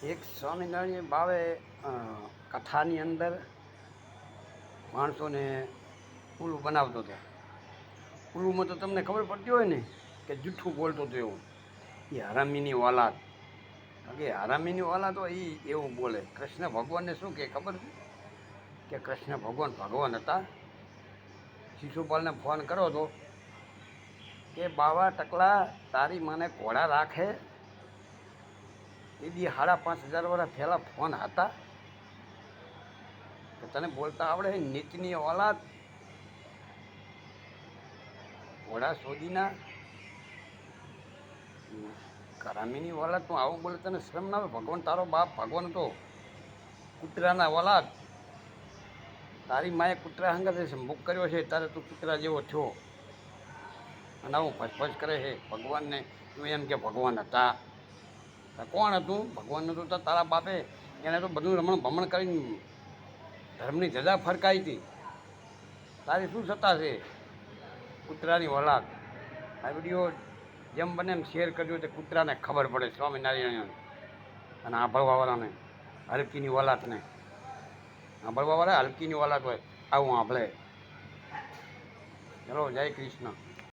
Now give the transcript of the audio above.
એક સ્વામિનારાયણ બાવે કથાની અંદર માણસોને ઉલ્લું બનાવતો હતો. ઉલ્લુમાં તો તમને ખબર પડતી હોય ને કે જૂઠું બોલતો હતો એવું. એ હરામીની ઓલાદ, કારણ કે હરામીની ઓલાદ હોય એ એવું બોલે. કૃષ્ણ ભગવાનને શું કહે ખબર છે કે કૃષ્ણ ભગવાન હતા. શિશુપાલને ફોન કર્યો હતો કે બાવા ટકલા તારી માને ઘોડા રાખે એ બી 5,500 વર્ષ પહેલાં ફોન હતા કે તને બોલતા આવડે નીચની ઓલાદ, ઘોડા શોધીના કરામીની ઓલાદ તું આવું બોલે, તને શરમ ના આવે? ભગવાન તારો બાપ ભગવાન તો કૂતરાના ઓલાદ, તારી માએ કૂતરા હંગાતે મુખ કર્યો છે તારે તું કૂતરા જેવો થયો અને આવું ભસભસ કરે છે ભગવાનને. તું એમ કે ભગવાન હતા. કોણ હતું? ભગવાન નતું તો તારા બાપે એને તો બધું રમણ ભમણ કરીને ધર્મની ધજા ફરકાઈ હતી. તારી શું સત્તા છે કૂતરાની ઓલાદ? આ વિડીયો જેમ બને એમ શેર કરજો તે કૂતરાને ખબર પડે, સ્વામિનારાયણ અને આંભળવાવાળાને, હલકીની ઓલાદને. આંભળવાવાળા હલકીની ઓલાદ હોય આવું આંભળે. ચલો, જય કૃષ્ણ.